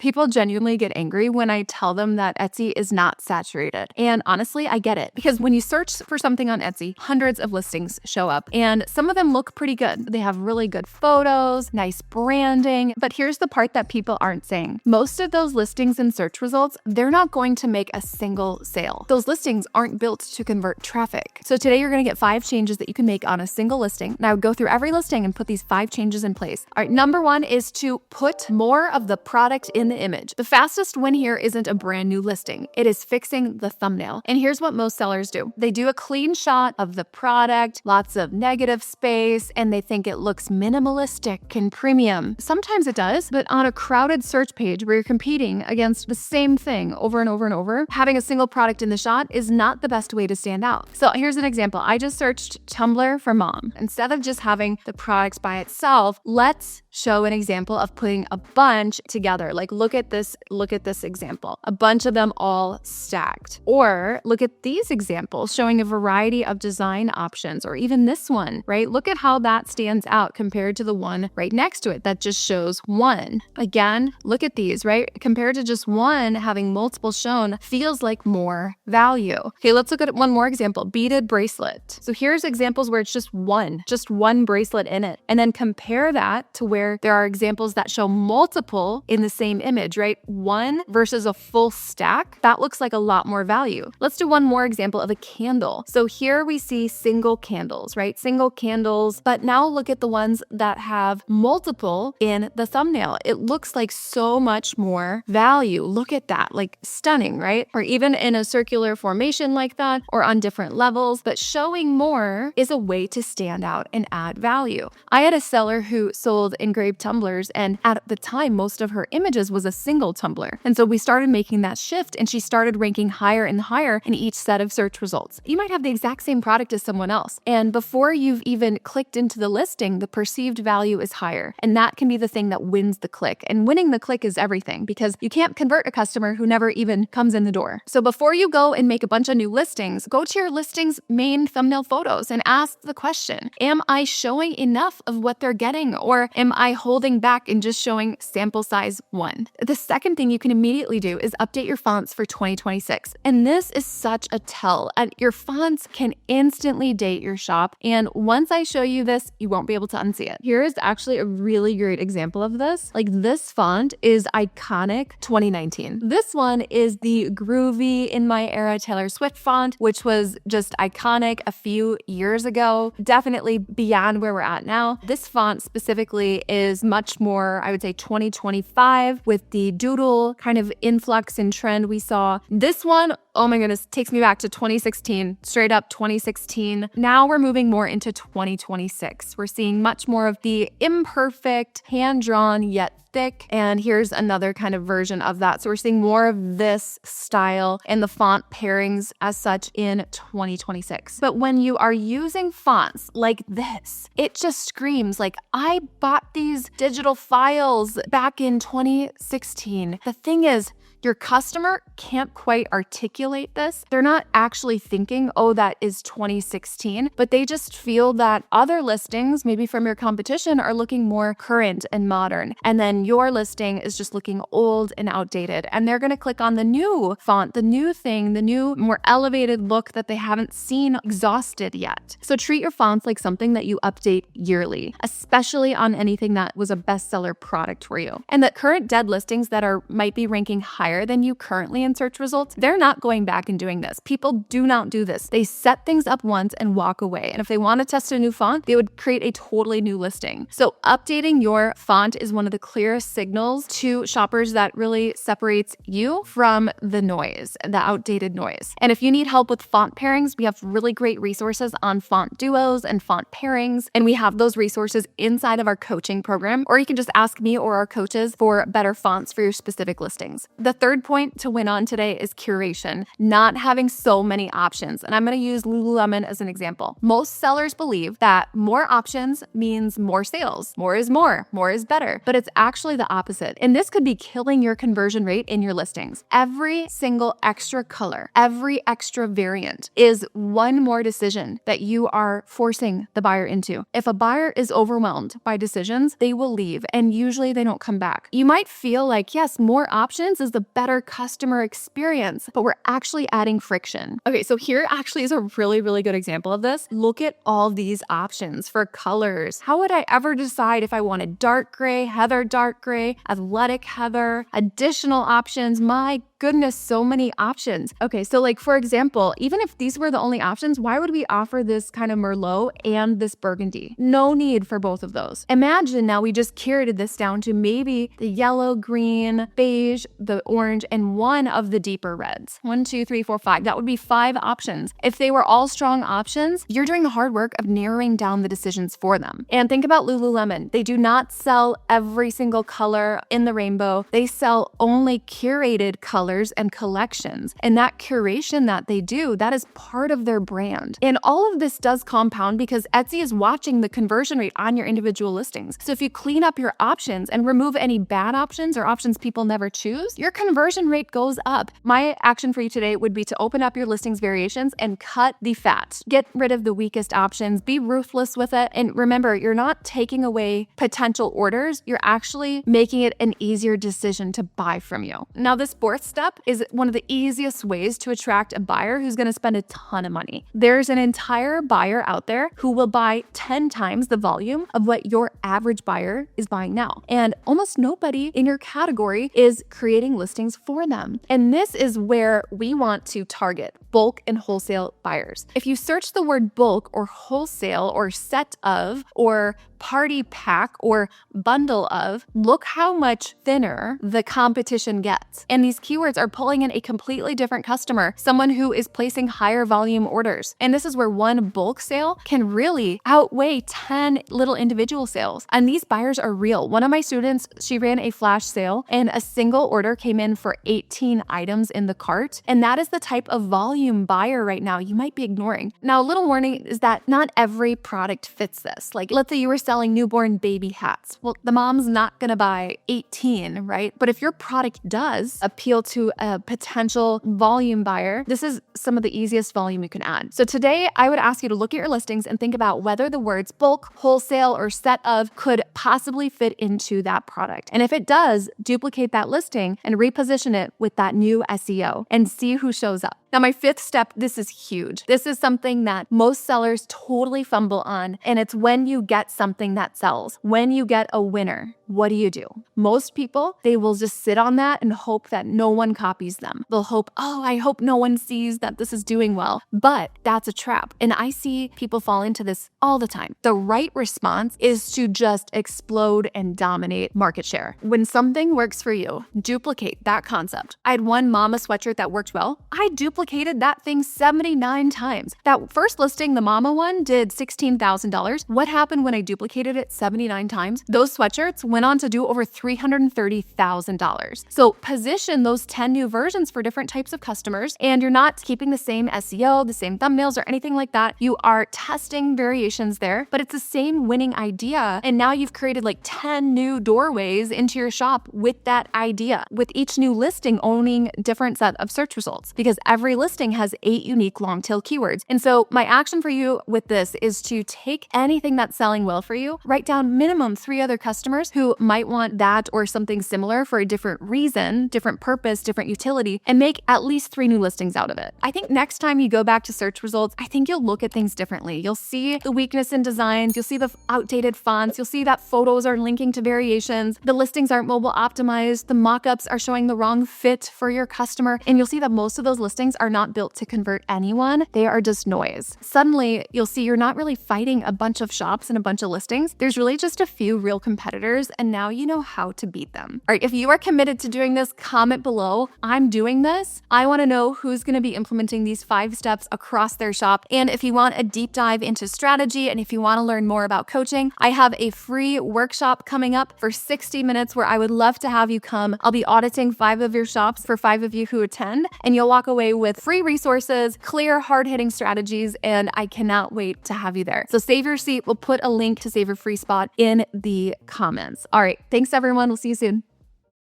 People genuinely get angry when I tell them that Etsy is not saturated. And honestly, I get it, because when you search for something on Etsy, hundreds of listings show up and some of them look pretty good. They have really good photos, nice branding, but here's the part that people aren't saying. Most of those listings and search results, they're not going to make a single sale. Those listings aren't built to convert traffic. So today you're going to get 5 changes that you can make on a single listing. And I would go through every listing and put these 5 changes in place. All right, number 1 is to put more of the product in the image. The fastest win here isn't a brand new listing. It is fixing the thumbnail. And here's what most sellers do. They do a clean shot of the product, lots of negative space, and they think it looks minimalistic and premium. Sometimes it does, but on a crowded search page where you're competing against the same thing over and over and over, having a single product in the shot is not the best way to stand out. So here's an example. I just searched Tumblr for mom. Instead of just having the product by itself, let's show an example of putting a bunch together. Like look at this example. A bunch of them all stacked. Or look at these examples showing a variety of design options, or even this one, right? Look at how that stands out compared to the one right next to it that just shows one. Again, look at these, right? Compared to just one, having multiple shown feels like more value. Okay, let's look at one more example, beaded bracelet. So here's examples where it's just one bracelet in it. And then compare that to where there are examples that show multiple in the same image, right? One versus a full stack, that looks like a lot more value. Let's do one more example of a candle. So here we see single candles, right? Single candles, but now look at the ones that have multiple in the thumbnail. It looks like so much more value. Look at that, like stunning, right? Or even in a circular formation like that, or on different levels, but showing more is a way to stand out and add value. I had a seller who sold engraved tumblers, and at the time, most of her images was a single tumbler. And so we started making that shift, and she started ranking higher and higher in each set of search results. You might have the exact same product as someone else, and before you've even clicked into the listing, the perceived value is higher. And that can be the thing that wins the click. And winning the click is everything, because you can't convert a customer who never even comes in the door. So before you go and make a bunch of new listings, go to your listing's main thumbnail photos and ask the question, am I showing enough of what they're getting, or am I holding back and just showing sample size 1? The second thing you can immediately do is update your fonts for 2026. And this is such a tell. And your fonts can instantly date your shop. And once I show you this, you won't be able to unsee it. Here is actually a really great example of this. Like this font is iconic 2019. This one is the groovy in my era Taylor Swift font, which was just iconic a few years ago, definitely beyond where we're at now. This font specifically is much more, I would say, 2025 with the doodle kind of influx and trend we saw. This one, oh my goodness, takes me back to 2016, straight up 2016. Now we're moving more into 2026. We're seeing much more of the imperfect, hand-drawn yet thick. And here's another kind of version of that. So we're seeing more of this style and the font pairings as such in 2026. But when you are using fonts like this, it just screams like, I bought these digital files back in 2016. The thing is, your customer can't quite articulate this. They're not actually thinking, oh, that is 2016, but they just feel that other listings, maybe from your competition, are looking more current and modern. And then your listing is just looking old and outdated. And they're going to click on the new font, the new thing, the new, more elevated look that they haven't seen exhausted yet. So treat your fonts like something that you update yearly, especially on anything that was a bestseller product for you. And the current dead listings that might be ranking higher than you currently in search results, they're not going back and doing this. People do not do this. They set things up once and walk away. And if they want to test a new font, they would create a totally new listing. So updating your font is one of the clearest signals to shoppers that really separates you from the noise, the outdated noise. And if you need help with font pairings, we have really great resources on font duos and font pairings. And we have those resources inside of our coaching program, or you can just ask me or our coaches for better fonts for your specific listings. The third point to win on today is curation, not having so many options. And I'm going to use Lululemon as an example. Most sellers believe that more options means more sales. More is better. But it's actually the opposite. And this could be killing your conversion rate in your listings. Every single extra color, every extra variant is one more decision that you are forcing the buyer into. If a buyer is overwhelmed by decisions, they will leave, and usually they don't come back. You might feel like, yes, more options is the better customer experience, but we're actually adding friction. Okay, so here actually is a really, really good example of this. Look at all these options for colors. How would I ever decide if I wanted dark gray, heather dark gray, athletic heather, additional options? My goodness, so many options. Okay, so like for example, even if these were the only options, why would we offer this kind of Merlot and this burgundy? No need for both of those. Imagine now we just curated this down to maybe the yellow, green, beige, the orange, and one of the deeper reds. 1, 2, 3, 4, 5. That would be 5 options. If they were all strong options, you're doing the hard work of narrowing down the decisions for them. And think about Lululemon. They do not sell every single color in the rainbow. They sell only curated colors and collections. And that curation that they do, that is part of their brand. And all of this does compound because Etsy is watching the conversion rate on your individual listings. So if you clean up your options and remove any bad options or options people never choose, your conversion rate goes up. My action for you today would be to open up your listings variations and cut the fat. Get rid of the weakest options, be ruthless with it. And remember, you're not taking away potential orders, you're actually making it an easier decision to buy from you. Now, this fourth step is one of the easiest ways to attract a buyer who's going to spend a ton of money. There's an entire buyer out there who will buy 10 times the volume of what your average buyer is buying now. And almost nobody in your category is creating listings for them. And this is where we want to target bulk and wholesale buyers. If you search the word bulk or wholesale or set of or party pack or bundle of, look how much thinner the competition gets. And these keywords are pulling in a completely different customer, someone who is placing higher volume orders. And this is where one bulk sale can really outweigh 10 little individual sales. And these buyers are real. One of my students, she ran a flash sale and a single order came in for 18 items in the cart. And that is the type of volume buyer right now you might be ignoring. Now, a little warning is that not every product fits this. Like, let's say you were selling newborn baby hats. Well, the mom's not gonna buy 18, right? But if your product does appeal to a potential volume buyer, this is some of the easiest volume you can add. So today, I would ask you to look at your listings and think about whether the words bulk, wholesale, or set of could possibly fit into that product. And if it does, duplicate that listing and reposition it with that new SEO and see who shows up. Now, my fifth step, this is huge. This is something that most sellers totally fumble on, and it's when you get something that sells. When you get a winner, what do? Most people, they will just sit on that and hope that no one copies them. They'll hope, oh, I hope no one sees that this is doing well. But that's a trap. And I see people fall into this all the time. The right response is to just explode and dominate market share. When something works for you, duplicate that concept. I had one mama sweatshirt that worked well. I duplicated that thing 79 times. That first listing, the mama one, did $16,000. What happened when I duplicated it 79 times? Those sweatshirts went on to do over $330,000. So position those 10 new versions for different types of customers, and you're not keeping the same SEO, the same thumbnails, or anything like that. You are testing variations there, but it's the same winning idea. And now you've created like 10 new doorways into your shop with that idea, with each new listing owning different set of search results, because every listing has 8 unique long tail keywords. And so my action for you with this is to take anything that's selling well for you, write down minimum 3 other customers who might want that or something similar for a different reason, different purpose, different utility, and make at least 3 new listings out of it. I think next time you go back to search results, I think you'll look at things differently. You'll see the weakness in designs, you'll see the outdated fonts, you'll see that photos are linking to variations, the listings aren't mobile optimized, the mockups are showing the wrong fit for your customer, and you'll see that most of those listings are not built to convert anyone. They are just noise. Suddenly, you'll see you're not really fighting a bunch of shops and a bunch of listings. There's really just a few real competitors and now you know how to beat them. All right, if you are committed to doing this, comment below. I'm doing this. I want to know who's going to be implementing these 5 steps across their shop. And if you want a deep dive into strategy and if you want to learn more about coaching, I have a free workshop coming up for 60 minutes where I would love to have you come. I'll be auditing 5 of your shops for 5 of you who attend, and you'll walk away with free resources, clear, hard-hitting strategies, and I cannot wait to have you there. So save your seat. We'll put a link to save your free spot in the comments. All right, thanks everyone. We'll see you soon.